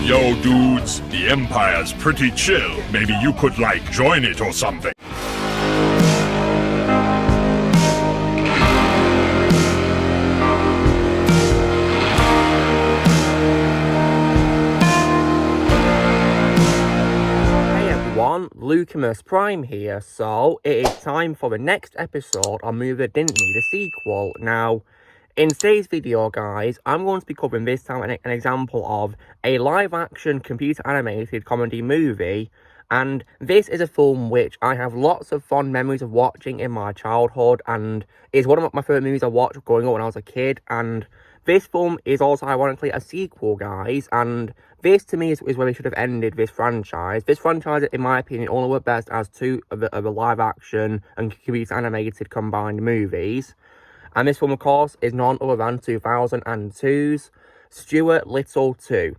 Yo, dudes, the Empire's pretty chill. Maybe you could, like, join it or something. Lucamus Prime here, so it is time for the next episode on Movie That Didn't Need a Sequel. Now, in today's video, guys, I'm going to be covering this time an example of a live-action, computer-animated comedy movie, and this is a film which I have lots of fond memories of watching in my childhood, and is one of my favourite movies I watched growing up when I was a kid, and this film is also, ironically, a sequel, guys, and this, to me, is where we should have ended this franchise. This franchise, in my opinion, only worked best as two of the live-action and computer-animated combined movies. And this film, of course, is none other than 2002's Stuart Little 2.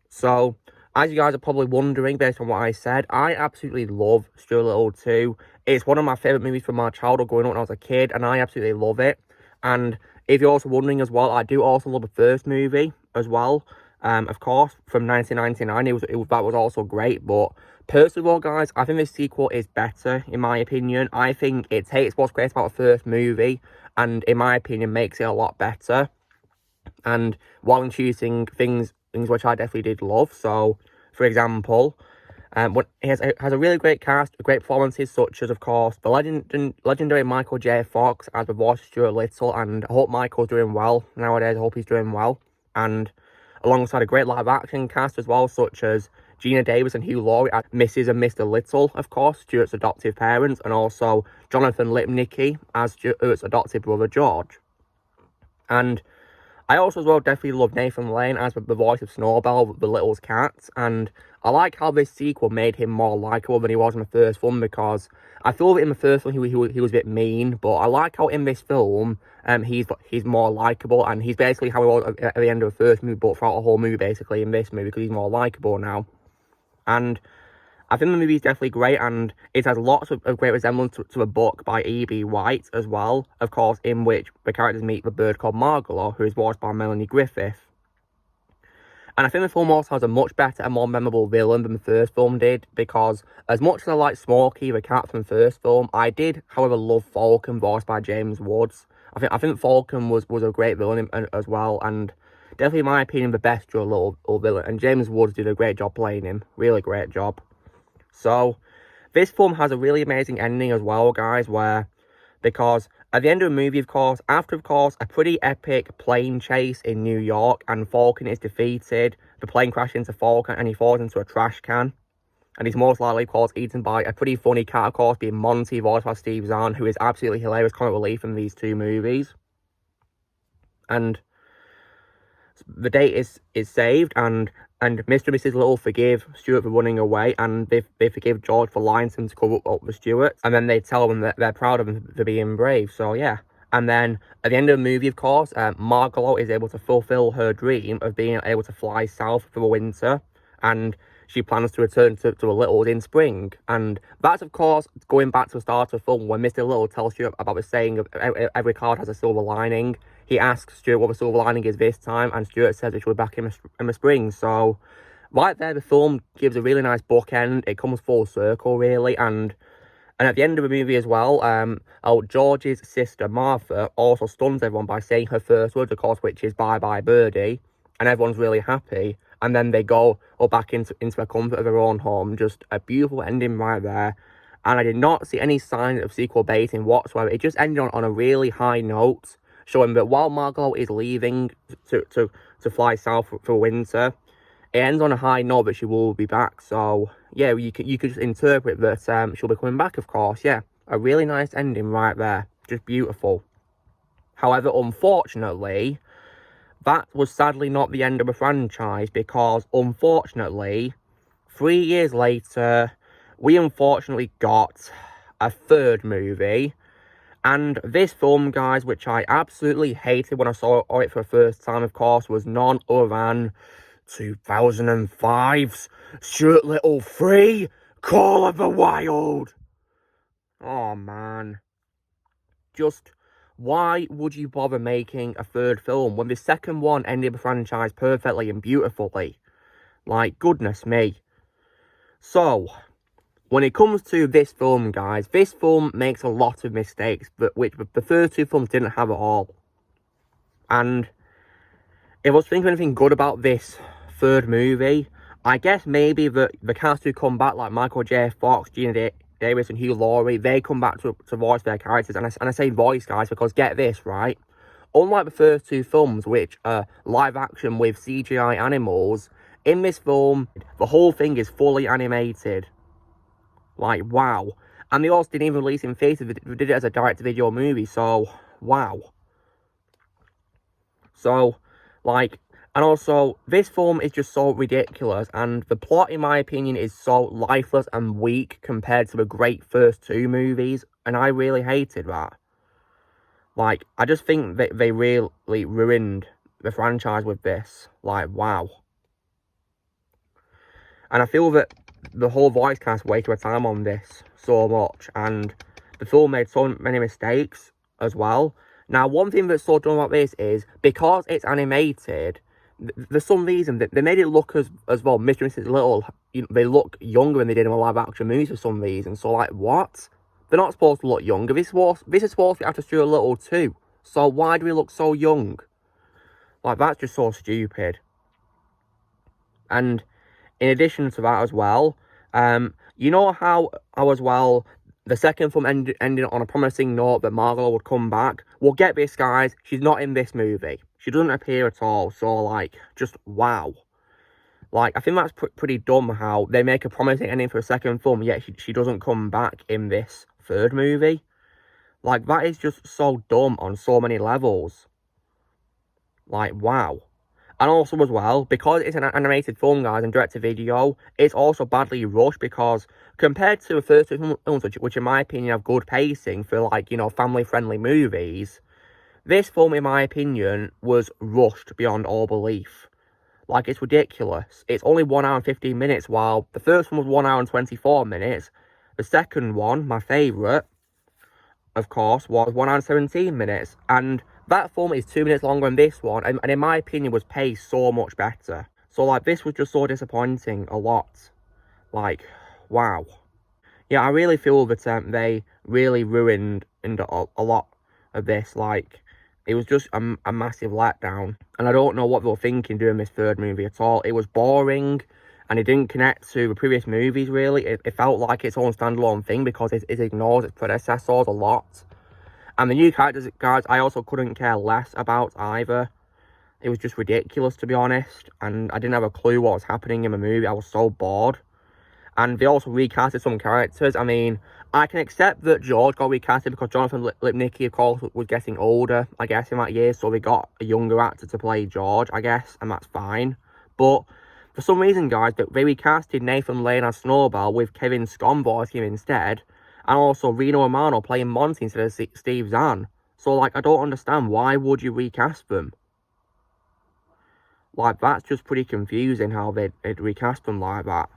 So, as you guys are probably wondering, based on what I said, I absolutely love Stuart Little 2. It's one of my favourite movies from my childhood growing up when I was a kid, and I absolutely love it. And if you're also wondering as well, I do also love the first movie as well. Of course, from 1999, that was also great, but personally, well, guys, I think this sequel is better, in my opinion. I think it takes what's great about the first movie, and in my opinion, makes it a lot better, and while introducing things which I definitely did love. So, for example, it has a really great cast, great performances, such as, of course, the legendary Michael J. Fox as the voice of Stuart Little, and I hope Michael's doing well nowadays. I hope he's doing well, and alongside a great live-action cast as well, such as Gina Davis and Hugh Laurie as Mrs. and Mr. Little, of course, Stuart's adoptive parents, and also Jonathan Lipnicki as Stuart's adopted brother George. And I also as well definitely love Nathan Lane as the voice of Snowbell, the Little's cat, and I like how this sequel made him more likeable than he was in the first film, because I feel that in the first film he was a bit mean, but I like how in this film he's more likeable, and he's basically how he was at the end of the first movie, but throughout the whole movie basically in this movie, because he's more likeable now. And I think the movie is definitely great, and it has lots of great resemblance to a book by E.B. White as well, of course, in which the characters meet the bird called Margalo, who is voiced by Melanie Griffith. And I think the film also has a much better and more memorable villain than the first film did, because as much as I like Smokey, the cat from the first film, I did, however, love Falcon, voiced by James Woods. I think Falcon was a great villain as well, and definitely, in my opinion, the best Little villain. And James Woods did a great job playing him. Really great job. So, this film has a really amazing ending as well, guys, because at the end of the movie, of course, after, of course, a pretty epic plane chase in New York, and Falcon is defeated, the plane crashes into Falcon, and he falls into a trash can. And he's most likely, of course, eaten by a pretty funny cat, of course, being Monty, voiced by Steve Zahn, who is absolutely hilarious comic relief in these two movies. And the date is saved, and Mr. and Mrs. Little forgive Stuart for running away, and they forgive George for lying to them to cover up the Stuart, and then they tell them that they're proud of him for being brave. So yeah, and then at the end of the movie, of course, Margalo is able to fulfill her dream of being able to fly south for the winter, and she plans to return to the Littles in spring. And that's, of course, going back to the start of the film when Mr. Little tells Stuart about the saying of every cloud has a silver lining. He asks Stuart what the silver lining is this time, and Stuart says it should be back in the spring. So, right there, the film gives a really nice bookend. It comes full circle, really, and at the end of the movie as well, George's sister, Martha, also stuns everyone by saying her first words, of course, which is bye-bye birdie, and everyone's really happy. And then they go back into the comfort of their own home. Just a beautiful ending right there. And I did not see any signs of sequel baiting whatsoever. It just ended on a really high note, showing that while Margot is leaving to fly south for winter, it ends on a high note that she will be back. So, yeah, you could just interpret that she'll be coming back, of course. Yeah, a really nice ending right there. Just beautiful. However, unfortunately, that was sadly not the end of the franchise, because, unfortunately, 3 years later, we unfortunately got a third movie. And this film, guys, which I absolutely hated when I saw it for the first time, of course, was none other than 2005's Stuart Little 3, Call of the Wild. Oh, man. Just, why would you bother making a third film when the second one ended the franchise perfectly and beautifully? Like, goodness me. So, when it comes to this film, guys, this film makes a lot of mistakes, but which the first two films didn't have at all. And if I was thinking anything good about this third movie, I guess maybe the cast who come back, like Michael J. Fox, Gina Davis, and Hugh Laurie, they come back to voice their characters. And I say voice, guys, because get this, right? Unlike the first two films, which are live action with CGI animals, in this film, the whole thing is fully animated. Like, wow. And they also didn't even release it in theaters, they did it as a direct-to-video movie, so, wow. So, like, and also, this film is just so ridiculous, and the plot, in my opinion, is so lifeless and weak compared to the great first two movies, and I really hated that. Like, I just think that they really ruined the franchise with this. Like, wow. And I feel that the whole voice cast wasted time on this so much, and the film made so many mistakes as well. Now, one thing that's so dumb about this is, because it's animated, for some reason, they made it look as well, Mr. and Mrs. Little, they look younger than they did in a live-action movie for some reason. So, like, what? They're not supposed to look younger. This is supposed to be after Stuart Little too. So why do we look so young? Like, that's just so stupid. And in addition to that as well, you know how as well, the second film ended on a promising note that Margot would come back? Well, get this, guys, she's not in this movie. She doesn't appear at all, so, like, just wow. Like, I think that's pretty dumb how they make a promising ending for a second film, yet she doesn't come back in this third movie. Like, that is just so dumb on so many levels. Like, wow. And also as well, because it's an animated film, guys, and direct-to-video, it's also badly rushed because compared to the first two films, which in my opinion have good pacing for, like, you know, family-friendly movies, this film, in my opinion, was rushed beyond all belief. Like, it's ridiculous. It's only 1 hour and 15 minutes, while the first one was 1 hour and 24 minutes. The second one, my favourite, of course, was 1 hour and 17 minutes. And that film is 2 minutes longer than this one, and in my opinion was paced so much better. So, like, this was just so disappointing a lot. Like, wow. Yeah, I really feel that they really ruined a lot of this. Like, it was just a massive letdown. And I don't know what they were thinking doing this third movie at all. It was boring, and it didn't connect to the previous movies, really. It felt like its own standalone thing because it ignores its predecessors a lot. And the new characters, guys, I also couldn't care less about either. It was just ridiculous, to be honest. And I didn't have a clue what was happening in the movie. I was so bored. And they also recasted some characters. I mean, I can accept that George got recasted because Jonathan Lipnicki, of course, was getting older, I guess, in that year. So they got a younger actor to play George, I guess, and that's fine. But for some reason, guys, they recasted Nathan Lane as Snowball with Kevin Scott voicing him instead. And also Reno Romano playing Monty instead of Steve Zahn. So, like, I don't understand. Why would you recast them? Like, that's just pretty confusing how they'd recast them like that.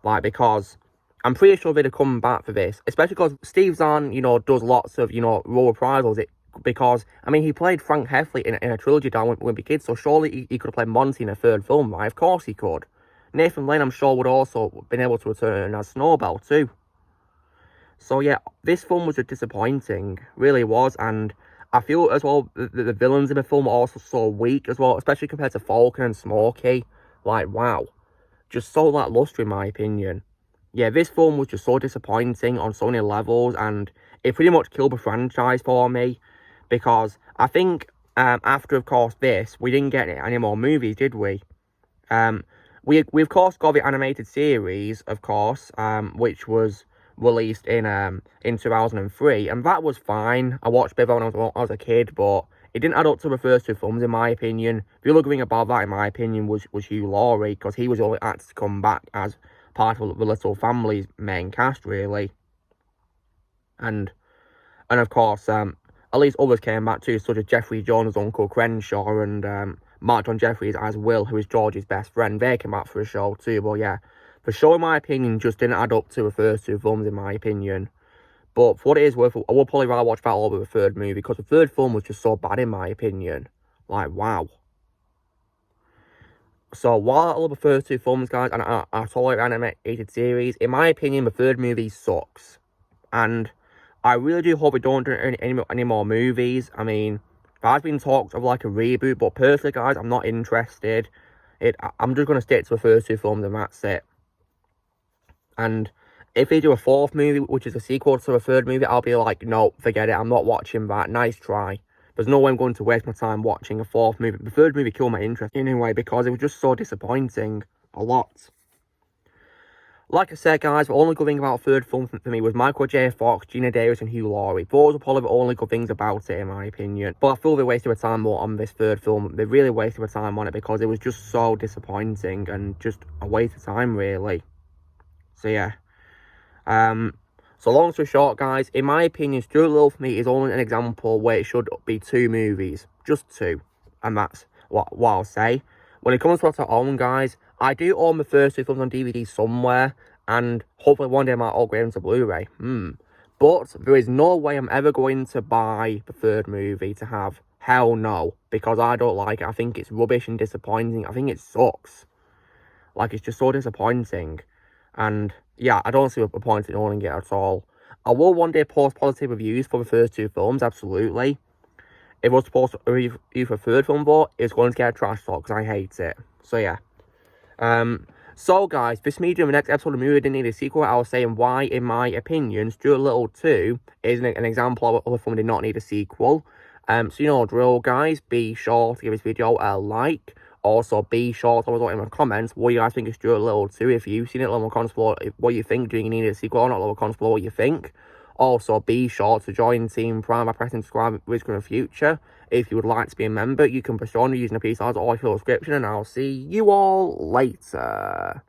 Like, because I'm pretty sure they'd have come back for this. Especially because Steve Zahn, you know, does lots of, you know, role reprisals. Because, I mean, he played Frank Heffley in a trilogy down with Wimpy Kids, so surely he could have played Monty in a third film, right? Of course he could. Nathan Lane, I'm sure, would also been able to return as Snowball, too. So, yeah, this film was just disappointing. Really was, and I feel, as well, the villains in the film are also so weak, as well, especially compared to Falcon and Smokey. Like, wow. Just so lackluster, in my opinion. Yeah, this film was just so disappointing on so many levels, and it pretty much killed the franchise for me, because I think after, of course, this, we didn't get any more movies, did we? We of course got the animated series, of course, which was released in 2003, and that was fine. I watched it when I was a kid, but it didn't add up to the first two films, in my opinion. The only thing about that, in my opinion, was Hugh Laurie, because he was the only actor to come back as part of the Little Family's main cast, really. And of course, at least others came back too, such as Jeffrey Jones' Uncle Crenshaw, and Mark John Jeffries as Will, who is George's best friend. They came back for a show too, but yeah. The show, in my opinion, just didn't add up to the first two films, in my opinion. But for what it is worth, I would probably rather watch that over the third movie, because the third film was just so bad, in my opinion. Like, wow. So while I love the first two films, guys, and I tolerate animated series, in my opinion, the third movie sucks. And I really do hope we don't do any more movies. I mean, there has been talks of like a reboot, but personally, guys, I'm not interested. I'm just going to stick to the first two films and that's it. And if they do a fourth movie, which is a sequel to the third movie, I'll be like, no, forget it. I'm not watching that. Nice try. There's no way I'm going to waste my time watching a fourth movie. The third movie killed my interest anyway because it was just so disappointing. A lot. Like I said, guys, the only good thing about the third film for me was Michael J. Fox, Gina Davis, and Hugh Laurie. Those are probably the only good things about it, in my opinion. But I feel they wasted their time more on this third film. They really wasted their time on it because it was just so disappointing and just a waste of time, really. So, yeah. So long story short, guys, in my opinion, Stuart Little for me is only an example where it should be two movies. Just two. And that's what I'll say. When it comes to what I own, guys, I do own the first two films on DVD somewhere, and hopefully one day I might upgrade them to Blu-ray. But there is no way I'm ever going to buy the third movie to have. Hell no. Because I don't like it. I think it's rubbish and disappointing. I think it sucks. Like, it's just so disappointing. And, yeah, I don't see the point in owning it at all. I will one day post positive reviews for the first two films, absolutely. If I was to post a review for a third film, though, it's going to get a trash talk because I hate it. So, yeah. So, guys, this me doing the next episode of the movie didn't need a sequel. I was saying why, in my opinion, Stuart Little 2 is an example of a film that did not need a sequel. So, you know the drill, guys. Be sure to give this video a like. Also, be sure to tell me in the comments what you guys think of Stuart Little 2. If you've seen it, let me comments below what you think. Do you need a sequel or not? Let me comments below what you think. Also, be sure to join Team Prime by pressing subscribe with in the future. If you would like to be a member, you can press on using the piece or your description, and I'll see you all later.